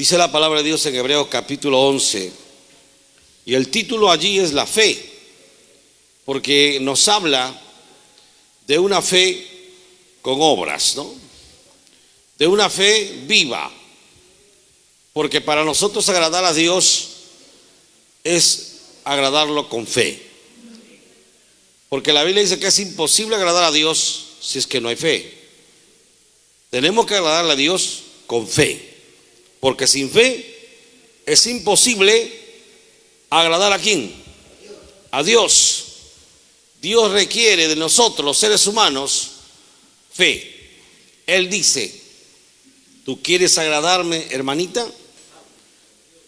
Dice la palabra de Dios en Hebreos capítulo 11, y el título allí es la fe, porque nos habla de una fe con obras, ¿no? De una fe viva, porque para nosotros agradar a Dios es agradarlo con fe, porque la Biblia dice que es imposible agradar a Dios si es que no hay fe. Tenemos que agradarle a Dios con fe, porque sin fe es imposible agradar a ¿quién? A Dios. Dios requiere de nosotros, los seres humanos, fe. Él dice: ¿tú quieres agradarme, hermanita?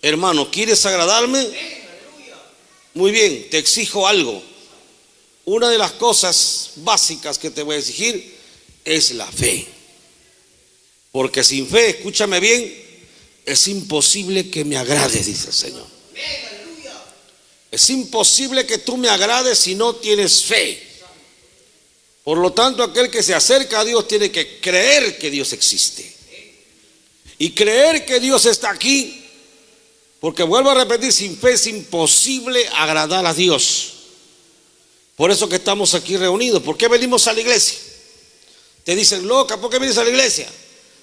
Hermano, ¿quieres agradarme? Muy bien, te exijo algo. Una de las cosas básicas que te voy a exigir es la fe. Porque sin fe, escúchame bien, es imposible que me agrades, dice el Señor. Es imposible que tú me agrades si no tienes fe. Por lo tanto, aquel que se acerca a Dios tiene que creer que Dios existe. Y creer que Dios está aquí. Porque vuelvo a repetir, sin fe es imposible agradar a Dios. Por eso que estamos aquí reunidos. ¿Por qué venimos a la iglesia? Te dicen: loca, ¿por qué vienes a la iglesia?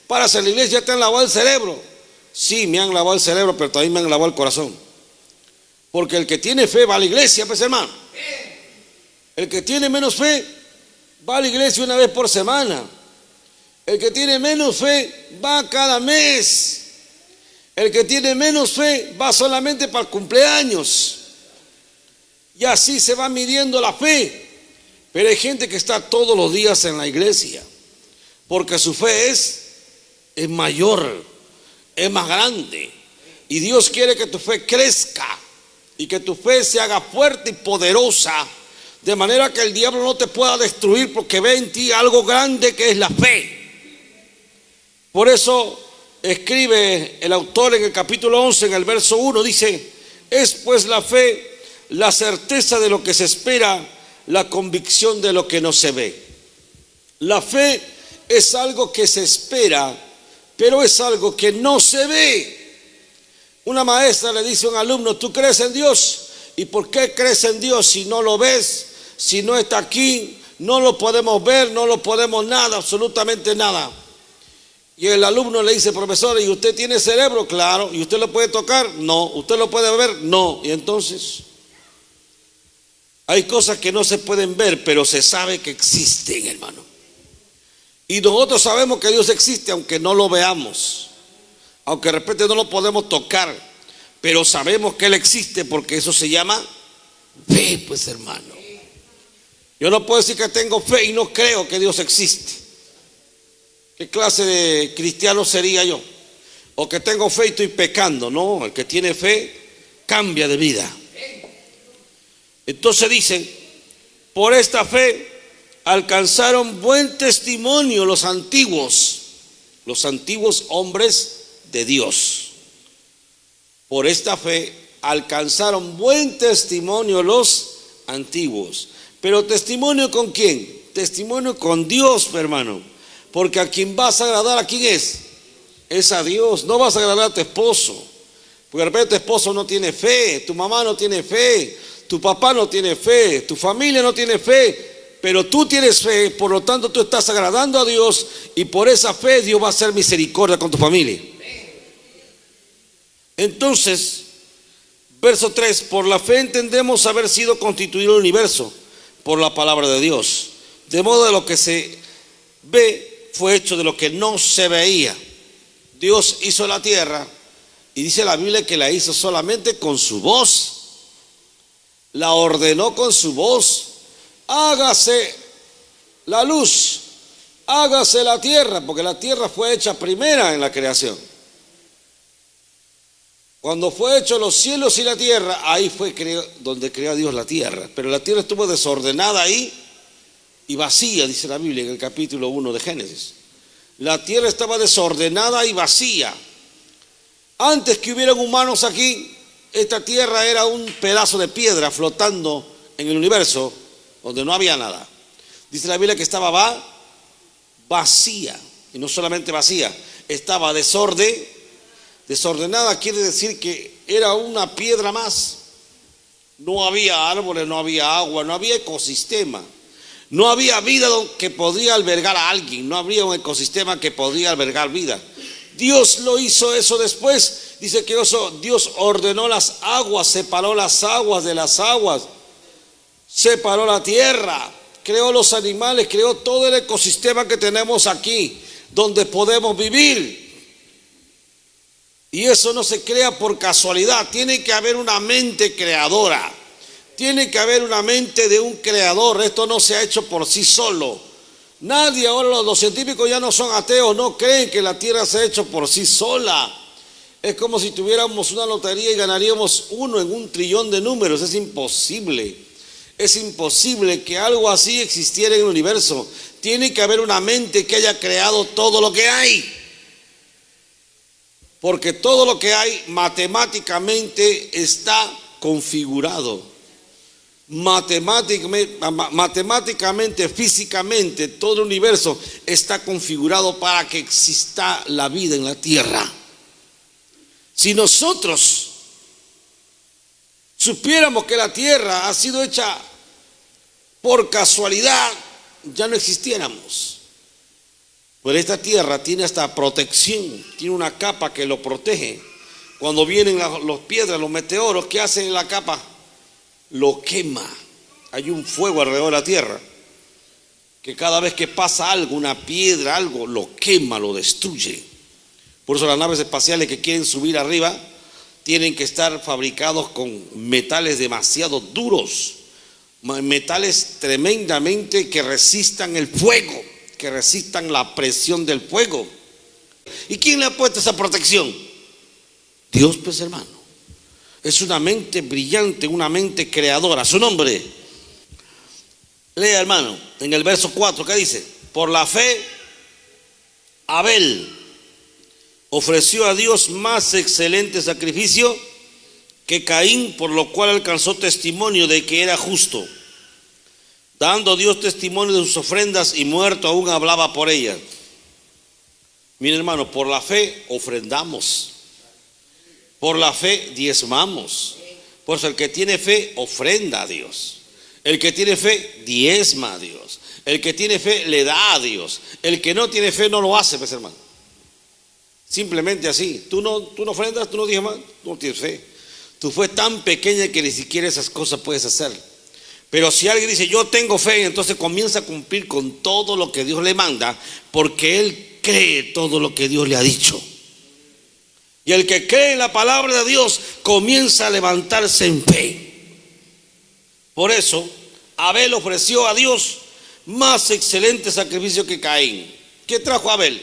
Para hacer la iglesia te han lavado el cerebro. Sí, me han lavado el cerebro, pero también me han lavado el corazón. Porque el que tiene fe va a la iglesia, pues, hermano. El que tiene menos fe va a la iglesia una vez por semana. El que tiene menos fe va cada mes. El que tiene menos fe va solamente para el cumpleaños. Y así se va midiendo la fe. Pero hay gente que está todos los días en la iglesia, porque su fe es mayor, es más grande. Y Dios quiere que tu fe crezca y que tu fe se haga fuerte y poderosa, de manera que el diablo no te pueda destruir, porque ve en ti algo grande que es la fe. Por eso escribe el autor en el capítulo 11, en el verso 1, dice: es pues la fe la certeza de lo que se espera, la convicción de lo que no se ve. La fe es algo que se espera, pero es algo que no se ve. Una maestra le dice a un alumno: ¿tú crees en Dios? ¿Y por qué crees en Dios si no lo ves? Si no está aquí, no lo podemos ver, no lo podemos nada, absolutamente nada. Y el alumno le dice: profesor, ¿y usted tiene cerebro? Claro. ¿Y usted lo puede tocar? No. ¿Usted lo puede ver? No. Y entonces, hay cosas que no se pueden ver, pero se sabe que existen, hermano. Y nosotros sabemos que Dios existe, aunque no lo veamos, aunque de repente no lo podemos tocar, pero sabemos que Él existe, porque eso se llama fe, pues, hermano. Yo no puedo decir que tengo fe y no creo que Dios existe. ¿Qué clase de cristiano sería yo? O que tengo fe y estoy pecando. No, el que tiene fe cambia de vida. Entonces dicen: por esta fe alcanzaron buen testimonio los antiguos hombres de Dios. Por esta fe alcanzaron buen testimonio los antiguos. Pero ¿testimonio con quién? Testimonio con Dios, hermano. Porque a quien vas a agradar, ¿a quién es? Es a Dios. No vas a agradar a tu esposo, porque de repente tu esposo no tiene fe, tu mamá no tiene fe, tu papá no tiene fe, tu familia no tiene fe, pero tú tienes fe. Por lo tanto, tú estás agradando a Dios, y por esa fe Dios va a hacer misericordia con tu familia. Entonces, verso 3: por la fe entendemos haber sido constituido el universo por la palabra de Dios, de modo de lo que se ve fue hecho de lo que no se veía. Dios hizo la tierra, y dice la Biblia que la hizo solamente con su voz. La ordenó con su voz: hágase la luz, hágase la tierra, porque la tierra fue hecha primera en la creación. Cuando fue hecho los cielos y la tierra, ahí fue donde creó Dios la tierra. Pero la tierra estuvo desordenada ahí y vacía, dice la Biblia en el capítulo 1 de Génesis. La tierra estaba desordenada y vacía. Antes que hubieran humanos aquí, esta tierra era un pedazo de piedra flotando en el universo, donde no había nada. Dice la Biblia que estaba vacía, y no solamente vacía, estaba Desordenada quiere decir que era una piedra más. No había árboles, no había agua, no había ecosistema. No había vida que podría albergar a alguien. No había un ecosistema que podría albergar vida. Dios lo hizo eso después. Dice que Dios ordenó las aguas, separó las aguas de las aguas, separó la tierra, creó los animales, creó todo el ecosistema que tenemos aquí, donde podemos vivir. Y eso no se crea por casualidad. Tiene que haber una mente creadora. Tiene que haber una mente de un creador. Esto no se ha hecho por sí solo. Nadie, ahora los científicos ya no son ateos, no creen que la tierra se ha hecho por sí sola. Es como si tuviéramos una lotería y ganaríamos 1 en 1 trillón de números. Es imposible. Es imposible que algo así existiera en el universo. Tiene que haber una mente que haya creado todo lo que hay. Porque todo lo que hay matemáticamente está configurado. Matemáticamente, físicamente, todo el universo está configurado para que exista la vida en la tierra. Si nosotros supiéramos que la tierra ha sido hecha por casualidad, ya no existiéramos. Pero esta tierra tiene hasta protección, tiene una capa que lo protege. Cuando vienen las piedras, los meteoros, ¿qué hacen en la capa? Lo quema. Hay un fuego alrededor de la tierra que cada vez que pasa algo, una piedra, algo, lo quema, lo destruye. Por eso las naves espaciales que quieren subir arriba tienen que estar fabricados con metales demasiado duros, metales tremendamente que resistan el fuego, que resistan la presión del fuego. ¿Y quién le ha puesto esa protección? Dios, pues, hermano. Es una mente brillante, una mente creadora. Su nombre. Lea, hermano, en el verso 4, ¿qué dice? Por la fe, Abel ofreció a Dios más excelente sacrificio que Caín, por lo cual alcanzó testimonio de que era justo, dando Dios testimonio de sus ofrendas, y muerto aún hablaba por ellas. Mira, hermano, por la fe ofrendamos, por la fe diezmamos. Por eso el que tiene fe ofrenda a Dios, el que tiene fe diezma a Dios, el que tiene fe le da a Dios, el que no tiene fe no lo hace, pues, hermano. Simplemente así. Tú no ofrendas, tú no diezmas, tú no tienes fe. Tu fe es tan pequeña que ni siquiera esas cosas puedes hacer. Pero si alguien dice yo tengo fe, entonces comienza a cumplir con todo lo que Dios le manda, porque él cree todo lo que Dios le ha dicho. Y el que cree en la palabra de Dios comienza a levantarse en fe. Por eso Abel ofreció a Dios más excelente sacrificio que Caín. ¿Qué trajo Abel?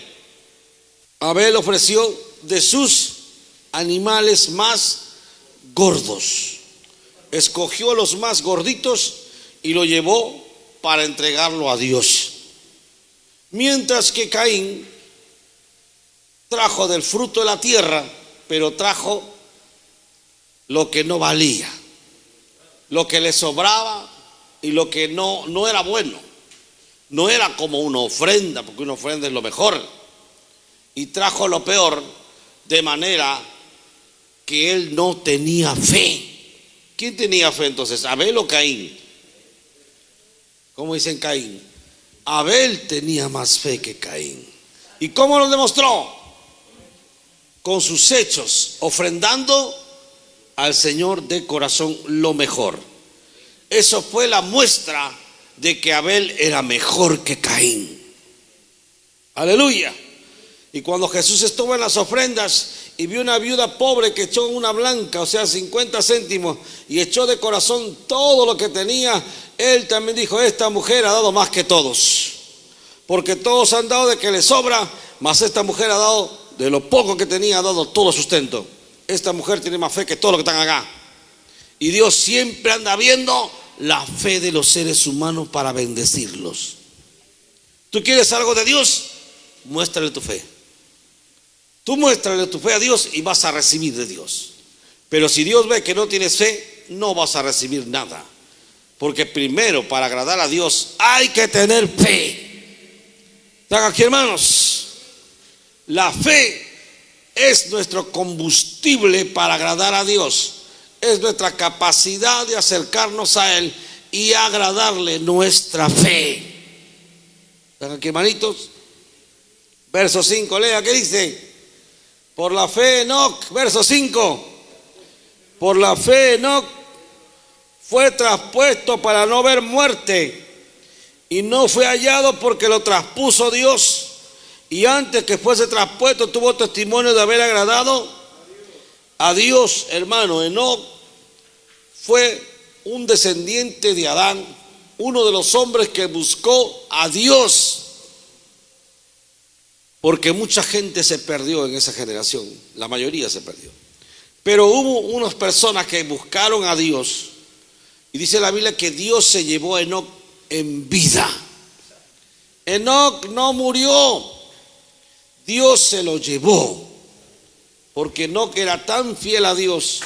Abel ofreció de sus animales más gordos. Escogió los más gorditos y lo llevó para entregarlo a Dios. Mientras que Caín trajo del fruto de la tierra, pero trajo lo que no valía, lo que le sobraba y lo que no era bueno. No era como una ofrenda, porque una ofrenda es lo mejor. Y trajo lo peor, de manera que él no tenía fe. ¿Quién tenía fe entonces? ¿Abel o Caín? ¿Cómo dicen Caín? Abel tenía más fe que Caín. ¿Y cómo lo demostró? Con sus hechos, ofrendando al Señor de corazón lo mejor. Eso fue la muestra de que Abel era mejor que Caín. Aleluya. Y cuando Jesús estuvo en las ofrendas y vio una viuda pobre que echó una blanca, o sea 50 céntimos, y echó de corazón todo lo que tenía, él también dijo: esta mujer ha dado más que todos, porque todos han dado de que le sobra, mas esta mujer ha dado de lo poco que tenía, ha dado todo sustento. Esta mujer tiene más fe que todo lo que están acá. Y Dios siempre anda viendo la fe de los seres humanos para bendecirlos. ¿Tú quieres algo de Dios? Muéstrale tu fe. Tú muéstrale tu fe a Dios y vas a recibir de Dios. Pero si Dios ve que no tienes fe, no vas a recibir nada. Porque primero, para agradar a Dios, hay que tener fe. ¿Están aquí, hermanos? La fe es nuestro combustible para agradar a Dios. Es nuestra capacidad de acercarnos a Él y agradarle, nuestra fe. ¿Están aquí, hermanitos? Verso 5, lea, ¿qué dice? Por la fe Enoc, verso 5. Por la fe Enoc fue traspuesto para no ver muerte, y no fue hallado porque lo traspuso Dios. Y antes que fuese traspuesto tuvo testimonio de haber agradado a Dios. Hermano, Enoc fue un descendiente de Adán, uno de los hombres que buscó a Dios, porque mucha gente se perdió en esa generación, la mayoría se perdió. Pero hubo unas personas que buscaron a Dios, y dice la Biblia que Dios se llevó a Enoc en vida. Enoc no murió, Dios se lo llevó, porque Enoc era tan fiel a Dios,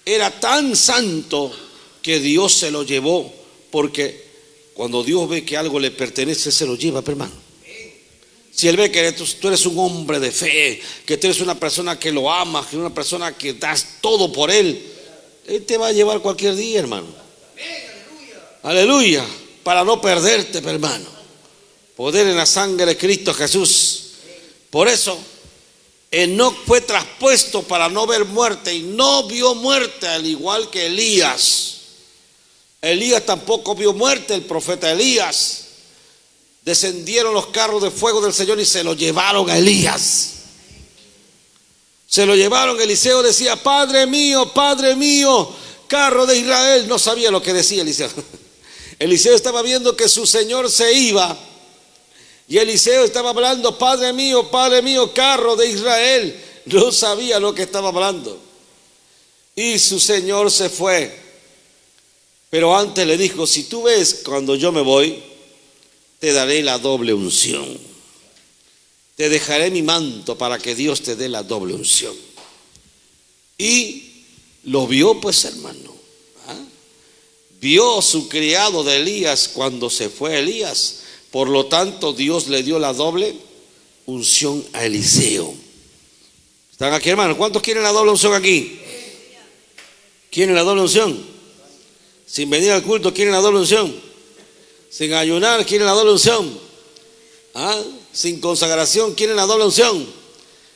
era tan santo, que Dios se lo llevó. Porque cuando Dios ve que algo le pertenece, se lo lleva, hermano. Si Él ve que tú eres un hombre de fe, que tú eres una persona que lo amas, que eres una persona que das todo por Él, Él te va a llevar cualquier día, hermano. Aleluya, para no perderte, hermano. Poder en la sangre de Cristo Jesús. Por eso Enoc fue traspuesto para no ver muerte, y no vio muerte, al igual que Elías. Elías tampoco vio muerte, el profeta Elías. Descendieron los carros de fuego del Señor y se lo llevaron a Elías. Se lo llevaron. Eliseo decía: Padre mío, carro de Israel. No sabía lo que decía Eliseo. Eliseo estaba viendo que su Señor se iba, y Eliseo estaba hablando: Padre mío, carro de Israel. No sabía lo que estaba hablando. Y su Señor se fue. Pero antes le dijo: si tú ves cuando yo me voy, te daré la doble unción. Te dejaré mi manto para que Dios te dé la doble unción. Y lo vio, pues, hermano. Vio su criado de Elías cuando se fue Elías. Por lo tanto, Dios le dio la doble unción a Eliseo. ¿Están aquí, hermano? ¿Cuántos quieren la doble unción aquí? ¿Quieren la doble unción? Sin venir al culto, ¿quieren la doble unción? Sin ayunar, ¿quieren la doble unción? Sin consagración, ¿quieren la doble unción?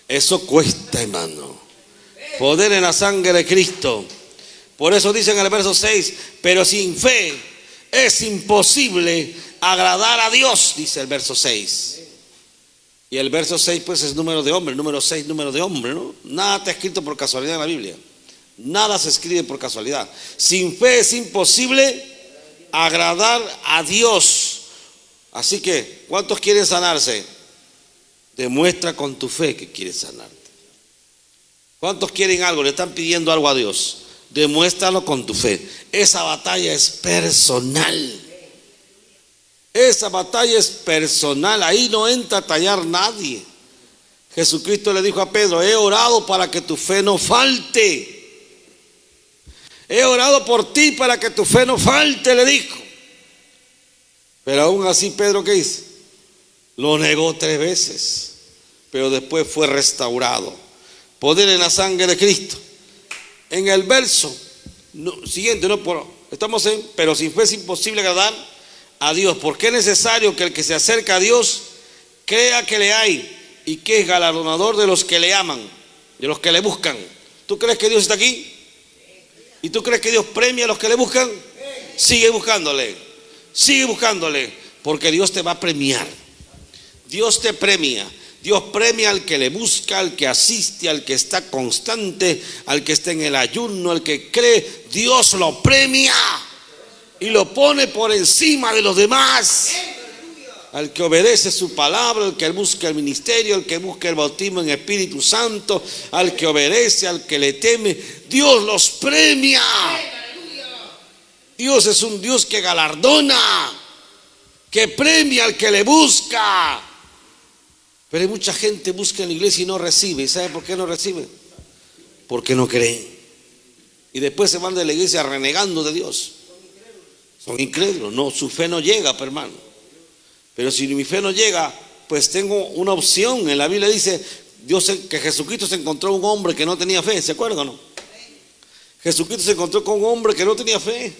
Eso cuesta, hermano. Poder en la sangre de Cristo. Por eso dicen en el verso 6: pero sin fe es imposible agradar a Dios, dice el verso 6. Y el verso 6 pues es número de hombre, número 6 número de hombre, ¿no? Nada está escrito por casualidad en la Biblia. Nada se escribe por casualidad. Sin fe es imposible agradar a Dios. Así que, ¿cuántos quieren sanarse? Demuestra con tu fe que quieres sanarte. ¿Cuántos quieren algo? Le están pidiendo algo a Dios. Demuéstralo con tu fe. Esa batalla es personal. Esa batalla es personal. Ahí no entra a tallar nadie. Jesucristo le dijo a Pedro: he orado para que tu fe no falte. He orado por ti para que tu fe no falte, le dijo. Pero aún así, Pedro, ¿qué hizo? Lo negó 3 veces, pero después fue restaurado. Poder en la sangre de Cristo. En el verso siguiente, estamos en: pero sin fe es imposible agradar a Dios, porque es necesario que el que se acerca a Dios crea que le hay, y que es galardonador de los que le aman, de los que le buscan. ¿Tú crees que Dios está aquí? ¿Y tú crees que Dios premia a los que le buscan? Sigue buscándole, porque Dios te va a premiar. Dios te premia. Dios premia al que le busca, al que asiste, al que está constante, al que está en el ayuno, al que cree. Dios lo premia y lo pone por encima de los demás. Al que obedece su palabra, al que busca el ministerio, al que busca el bautismo en Espíritu Santo, al que obedece, al que le teme, Dios los premia. Dios es un Dios que galardona, que premia al que le busca. Pero hay mucha gente que busca en la iglesia y no recibe. ¿Y sabe por qué no recibe? Porque no creen. Y después se van de la iglesia renegando de Dios. Son incrédulos. No, su fe no llega, hermano. Pero si mi fe no llega, pues tengo una opción. En la Biblia dice: que Jesucristo se encontró un hombre que no tenía fe, ¿se acuerdan o no? Jesucristo se encontró con un hombre que no tenía fe.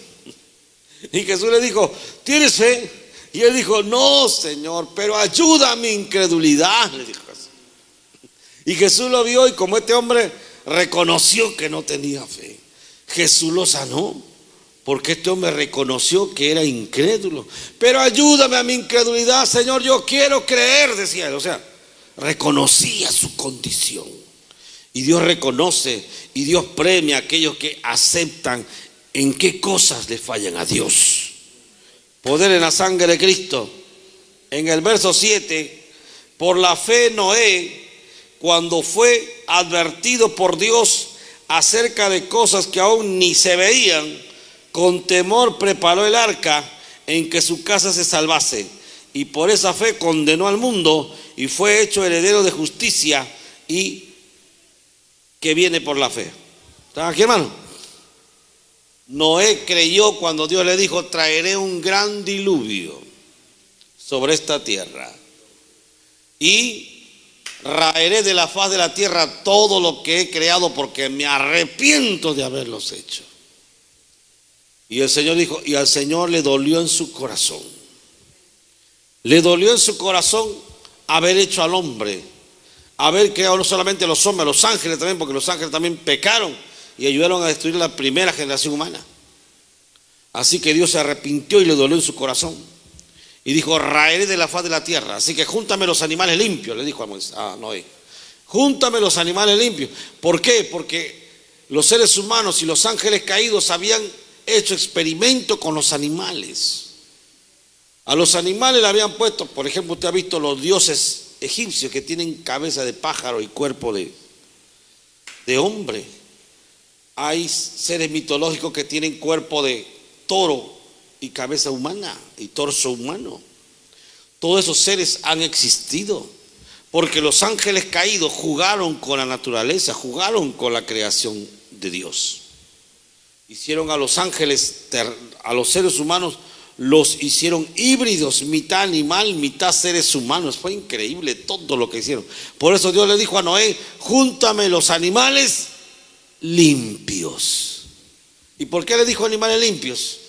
Y Jesús le dijo, ¿tienes fe? Y él dijo, no, Señor, pero ayuda a mi incredulidad, le dijo Jesús. Y Jesús lo vio, y como este hombre reconoció que no tenía fe, Jesús lo sanó, porque este hombre reconoció que era incrédulo. Pero ayúdame a mi incredulidad, Señor, yo quiero creer, decía él. O sea, reconocía su condición. Y Dios reconoce y Dios premia a aquellos que aceptan en qué cosas le fallan a Dios. Poder en la sangre de Cristo. En el verso 7, por la fe Noé, cuando fue advertido por Dios acerca de cosas que aún ni se veían, con temor preparó el arca en que su casa se salvase, y por esa fe condenó al mundo y fue hecho heredero de justicia y que viene por la fe. ¿Están aquí, hermano? Noé creyó cuando Dios le dijo, traeré un gran diluvio sobre esta tierra y raeré de la faz de la tierra todo lo que he creado porque me arrepiento de haberlos hecho. Y el Señor dijo, y al Señor le dolió en su corazón. Le dolió en su corazón haber hecho al hombre, haber creado no solamente los hombres, los ángeles también, porque los ángeles también pecaron y ayudaron a destruir la primera generación humana. Así que Dios se arrepintió y le dolió en su corazón. Y dijo, raeré de la faz de la tierra. Así que júntame los animales limpios, le dijo a Noé. Júntame los animales limpios. ¿Por qué? Porque los seres humanos y los ángeles caídos habían hecho experimento con los animales. A los animales le habían puesto, por ejemplo, usted ha visto los dioses egipcios que tienen cabeza de pájaro y cuerpo de hombre. Hay seres mitológicos que tienen cuerpo de toro y cabeza humana y torso humano. Todos esos seres han existido porque los ángeles caídos jugaron con la naturaleza, jugaron con la creación de Dios. Hicieron a los ángeles, a los seres humanos, los hicieron híbridos, mitad animal, mitad seres humanos. Fue increíble todo lo que hicieron. Por eso Dios le dijo a Noé, júntame los animales limpios. ¿Y por qué le dijo animales limpios?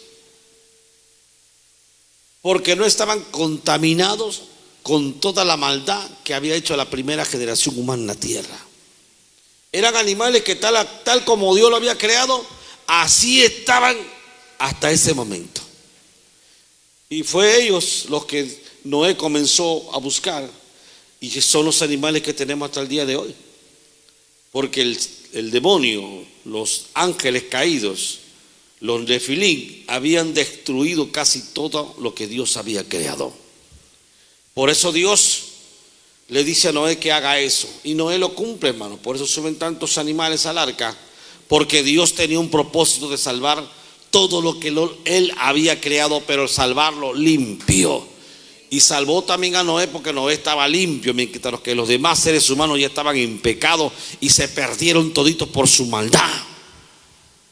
Porque no estaban contaminados con toda la maldad que había hecho la primera generación humana en la tierra. Eran animales que tal como Dios lo había creado, así estaban hasta ese momento. Y fue ellos los que Noé comenzó a buscar, y son los animales que tenemos hasta el día de hoy. Porque el demonio, los ángeles caídos, los nefilín, habían destruido casi todo lo que Dios había creado. Por eso Dios le dice a Noé que haga eso, y Noé lo cumple, hermano. Por eso suben tantos animales al arca, porque Dios tenía un propósito de salvar todo lo que él había creado, pero salvarlo limpio. Y salvó también a Noé porque Noé estaba limpio, mientras que los demás seres humanos ya estaban en pecado y se perdieron toditos por su maldad.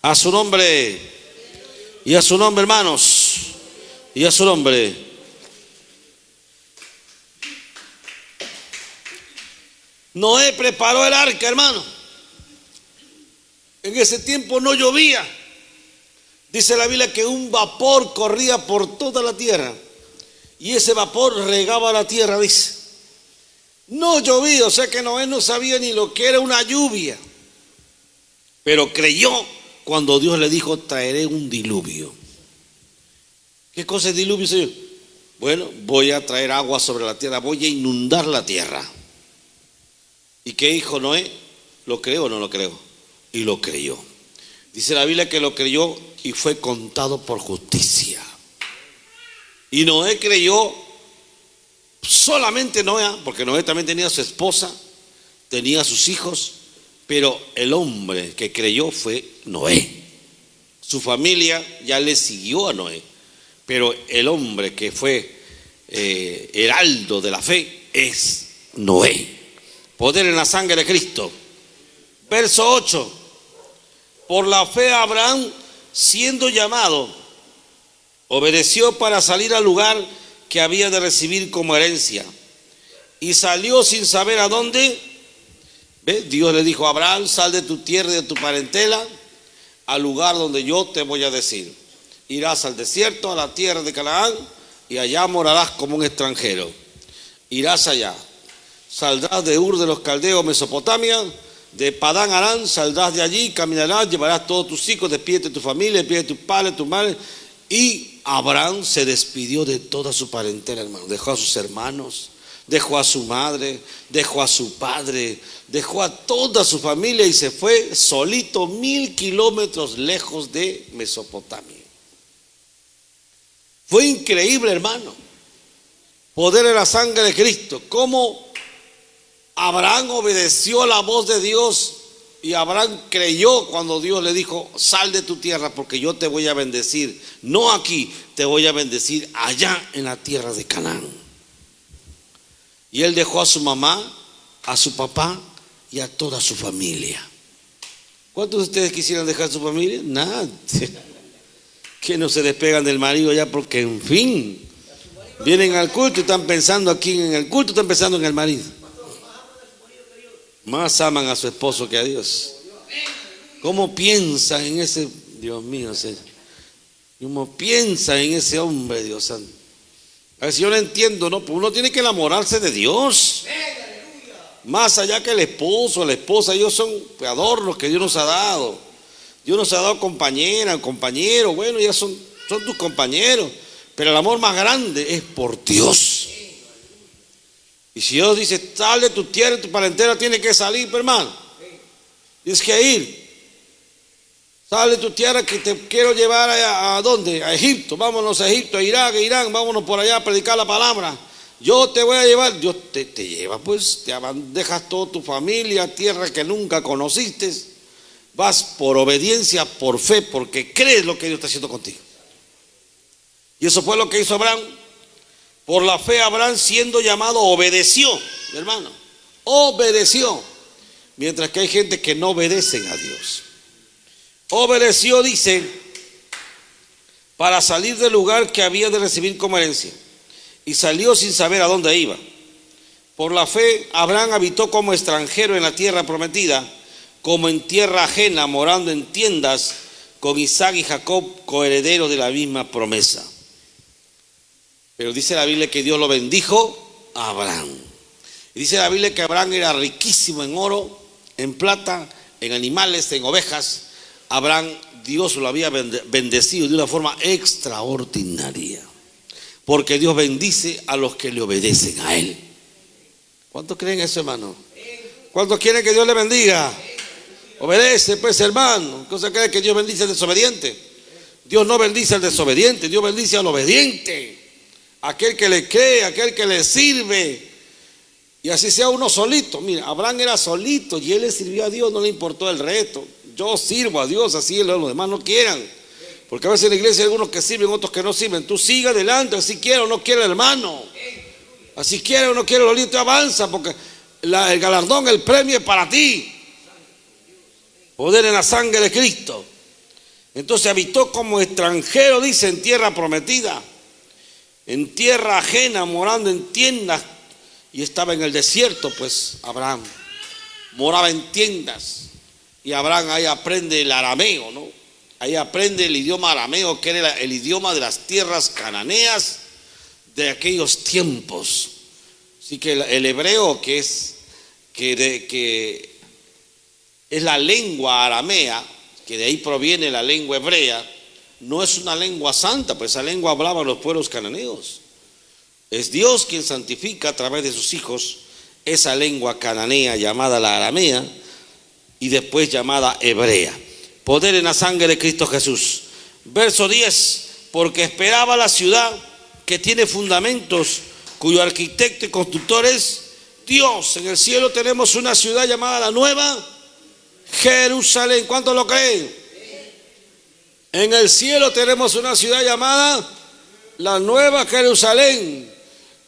A su nombre, y a su nombre, hermanos, y a su nombre. Noé preparó el arca, hermano. En ese tiempo no llovía. Dice la Biblia que un vapor corría por toda la tierra y ese vapor regaba la tierra, dice. No llovía, o sea que Noé no sabía ni lo que era una lluvia, pero creyó cuando Dios le dijo, traeré un diluvio. ¿Qué cosa es diluvio, Señor? Bueno, voy a traer agua sobre la tierra, voy a inundar la tierra. ¿Y qué dijo Noé? ¿Lo creo o no lo creo? Y lo creyó. Dice la Biblia que lo creyó y fue contado por justicia. Y Noé creyó, solamente Noé, porque Noé también tenía a su esposa, tenía a sus hijos, pero el hombre que creyó fue Noé. Su familia ya le siguió a Noé, pero el hombre que fue heraldo de la fe es Noé. Poder en la sangre de Cristo. Verso 8. Por la fe Abraham, siendo llamado, obedeció para salir al lugar que había de recibir como herencia, y salió sin saber a dónde, ¿Ves? Dios le dijo a Abraham: sal de tu tierra y de tu parentela al lugar donde yo te voy a decir. Irás al desierto, a la tierra de Canaán, y allá morarás como un extranjero. Irás allá. Saldrás de Ur de los Caldeos, Mesopotamia, de Padán Aram, saldrás de allí, caminarás, llevarás todos tus hijos, despídete de tu familia, despídete de tu padre, tu madre. Y Abraham se despidió de toda su parentela, hermano. Dejó a sus hermanos, dejó a su madre, dejó a su padre, dejó a toda su familia y se fue solito 1000 kilómetros lejos de Mesopotamia. Fue increíble, hermano. Poder en la sangre de Cristo. Cómo Abraham obedeció la voz de Dios, y Abraham creyó cuando Dios le dijo: sal de tu tierra porque yo te voy a bendecir. No aquí, te voy a bendecir allá en la tierra de Canaán. Y él dejó a su mamá, a su papá y a toda su familia. ¿Cuántos de ustedes quisieran dejar su familia? Nada. Que no se despegan del marido ya, porque en fin, vienen al culto y están pensando aquí en el culto, están pensando en el marido. Más aman a su esposo que a Dios. ¿Cómo piensan en ese, Dios mío, cómo piensan en ese hombre, Dios santo? A ver si yo no entiendo, ¿no? Pues uno tiene que enamorarse de Dios. Más allá que el esposo, la esposa, ellos son adornos que Dios nos ha dado. Dios nos ha dado compañera, compañero, bueno, ya son tus compañeros. Pero el amor más grande es por Dios. Y si Dios dice: sal de tu tierra y tu parentela, tiene que salir, hermano. Tienes que ir. Sal de tu tierra, que te quiero llevar ¿a dónde? A Egipto. Vámonos a Egipto, a Irak, a Irán. Vámonos por allá a predicar la palabra. Yo te voy a llevar. Dios te lleva, pues. Dejas toda tu familia, tierra que nunca conociste. Vas por obediencia, por fe, porque crees lo que Dios está haciendo contigo. Y eso fue lo que hizo Abraham. Por la fe, Abraham, siendo llamado, obedeció, hermano. Obedeció. Mientras que hay gente que no obedecen a Dios. Obedeció, dice, para salir del lugar que había de recibir como herencia. Y salió sin saber a dónde iba. Por la fe, Abraham habitó como extranjero en la tierra prometida, como en tierra ajena, morando en tiendas con Isaac y Jacob, coherederos de la misma promesa. Pero dice la Biblia que Dios lo bendijo a Abraham. Y dice la Biblia que Abraham era riquísimo en oro, en plata, en animales, en ovejas. Abraham, Dios lo había bendecido de una forma extraordinaria. Porque Dios bendice a los que le obedecen a Él. ¿Cuántos creen eso, hermano? ¿Cuántos quieren que Dios le bendiga? Obedece, pues, hermano. ¿Cosa cree que Dios bendice al desobediente? Dios no bendice al desobediente, Dios bendice al obediente. Aquel que le cree, aquel que le sirve. Y así sea uno solito. Mira, Abraham era solito y él le sirvió a Dios, no le importó el reto. Yo sirvo a Dios, así los demás no quieran. Porque a veces en la iglesia hay algunos que sirven, otros que no sirven. Tú sigue adelante, así quiere o no quiere el hermano. Así quiere o no quiere el olito, avanza, porque el galardón, el premio es para ti. Poder en la sangre de Cristo. Entonces habitó como extranjero, dice, en tierra prometida, en tierra ajena, morando en tiendas. Y estaba en el desierto, pues Abraham moraba en tiendas. Y Abraham ahí aprende el arameo, ¿no? Ahí aprende el idioma arameo, que era el idioma de las tierras cananeas de aquellos tiempos. Así que el hebreo, que es la lengua aramea, que de ahí proviene la lengua hebrea, no es una lengua santa, pues esa lengua hablaban los pueblos cananeos. Es Dios quien santifica a través de sus hijos esa lengua cananea llamada la aramea y después llamada hebrea. Poder en la sangre de Cristo Jesús. Verso 10, porque esperaba la ciudad que tiene fundamentos, cuyo arquitecto y constructor es Dios. En el cielo tenemos una ciudad llamada la Nueva Jerusalén. ¿Cuántos lo creen? En el cielo tenemos una ciudad llamada la Nueva Jerusalén,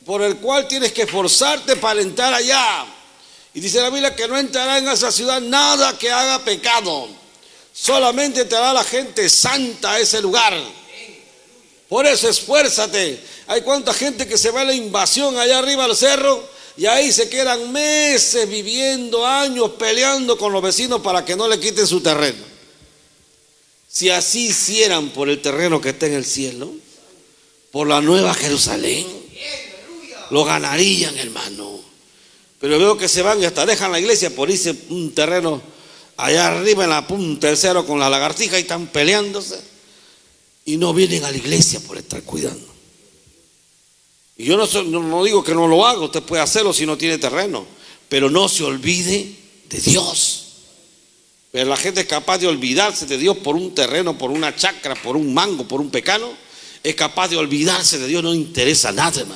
por el cual tienes que esforzarte para entrar allá. Y dice la Biblia que no entrará en esa ciudad nada que haga pecado. Solamente entrará la gente santa a ese lugar. Por eso esfuérzate. Hay cuánta gente que se va a la invasión allá arriba al cerro y ahí se quedan meses viviendo, años peleando con los vecinos para que no le quiten su terreno. Si así hicieran por el terreno que está en el cielo, por la nueva Jerusalén, lo ganarían, hermano. Pero veo que se van y hasta dejan la iglesia por irse un terreno allá arriba en la punta del cerro con la lagartija y están peleándose. Y no vienen a la iglesia por estar cuidando. Y yo no digo que no lo haga, usted puede hacerlo si no tiene terreno. Pero no se olvide de Dios. Pero la gente es capaz de olvidarse de Dios por un terreno, por una chacra, por un mango, por un pecano. Es capaz de olvidarse de Dios, no interesa nada, hermano.